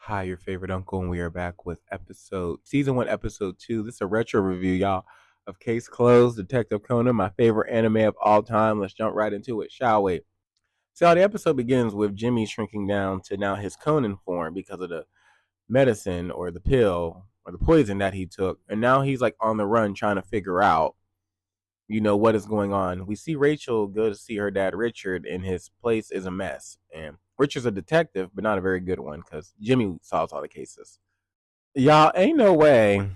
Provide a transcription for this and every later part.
Hi, your favorite uncle, and we are back with season 1, episode 2. This is a retro review, y'all, of Case Closed, Detective Conan, my favorite anime of all time. Let's jump right into it, shall we? So the episode begins with Jimmy shrinking down to now his Conan form because of the medicine or the pill or the poison that he took, and now he's like on the run trying to figure out, what is going on. We see Rachel go to see her dad Richard, and his place is a mess. And Richard's a detective, but not a very good one because Jimmy solves all the cases. Y'all, ain't no way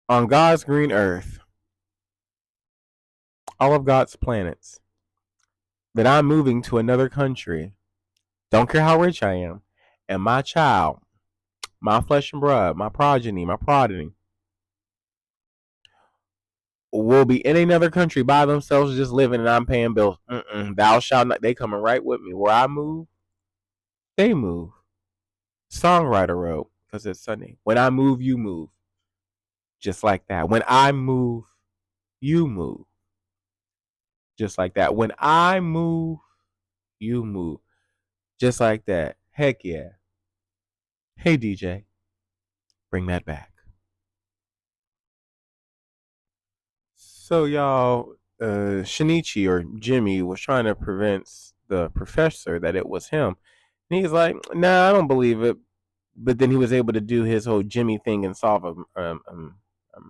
on God's green earth, all of God's planets, that I'm moving to another country. Don't care how rich I am. And my child, my flesh and blood, my progeny, will be in another country by themselves just living and I'm paying bills. Thou shalt not. They coming right with me. Where I move, they move. Songwriter wrote, because it's Sunday. When I move, you move. Just like that. When I move, you move. Just like that. When I move, you move. Just like that. Heck yeah. Hey, DJ, bring that back. So, y'all, Shinichi or Jimmy was trying to prevent the professor that it was him. And he's like, nah, I don't believe it. But then he was able to do his whole Jimmy thing and solve a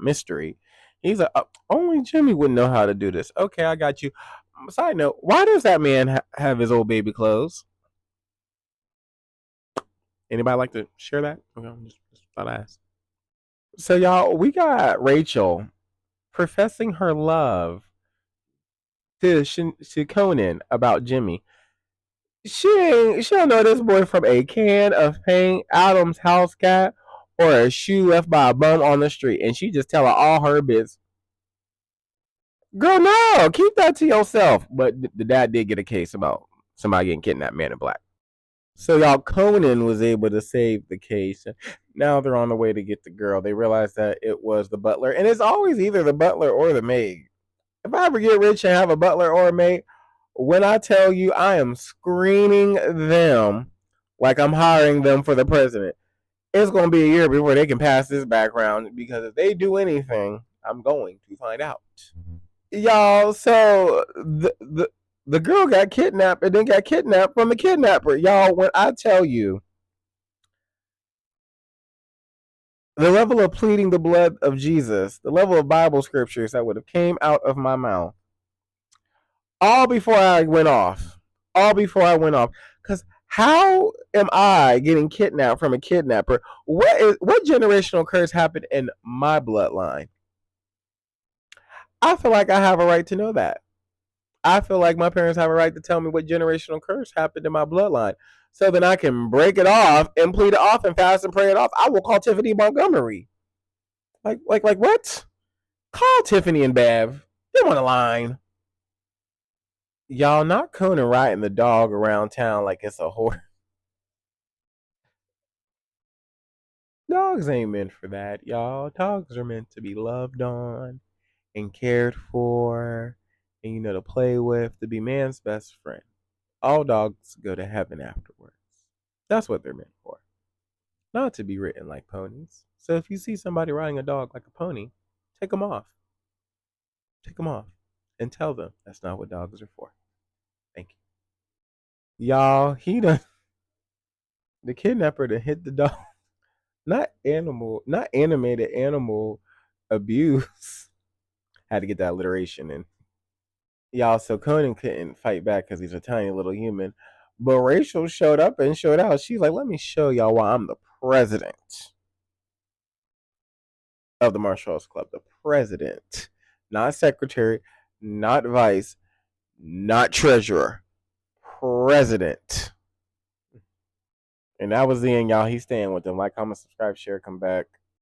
mystery. He's like, only Jimmy would know how to do this. Okay, I got you. Side note, why does that man have his old baby clothes? Anybody like to share that? Okay, just thought I asked. So, y'all, we got Rachel professing her love to Conan about Jimmy. She don't know this boy from a can of paint, Adam's house cat, or a shoe left by a bum on the street, and she just telling all her bits. Girl, no, keep that to yourself. But the dad did get a case about somebody getting kidnapped, man in black. So y'all, Conan was able to save the case. Now they're on the way to get the girl. They realize that it was the butler, and it's always either the butler or the maid. If I ever get rich and have a butler or a maid, when I tell you I am screening them like I'm hiring them for the president, it's going to be a year before they can pass this background because if they do anything, I'm going to find out. Y'all, so the girl got kidnapped and then got kidnapped from the kidnapper. Y'all, when I tell you the level of pleading the blood of Jesus, the level of Bible scriptures that would have came out of my mouth, all before I went off. All before I went off. Because how am I getting kidnapped from a kidnapper? What generational curse happened in my bloodline? I feel like I have a right to know that. I feel like my parents have a right to tell me what generational curse happened in my bloodline. So then I can break it off and plead it off and fast and pray it off. I will call Tiffany Montgomery. Like what? Call Tiffany and Bev. They want a line. Y'all, not Conan riding the dog around town like it's a horse. Dogs ain't meant for that, y'all. Dogs are meant to be loved on and cared for and, to play with, to be man's best friend. All dogs go to heaven afterwards. That's what they're meant for. Not to be ridden like ponies. So if you see somebody riding a dog like a pony, take them off. Take them off. And tell them that's not what dogs are for. Thank you. Y'all, the kidnapper to hit the dog. Not animated animal abuse. Had to get that alliteration in. Y'all, so Conan couldn't fight back because he's a tiny little human. But Rachel showed up and showed out. She's like, let me show y'all why I'm the president of the Martial Arts Club. The president. Not secretary, not vice, not treasurer. President. And that was the end, y'all. He's staying with them. Like, comment, subscribe, share, come back.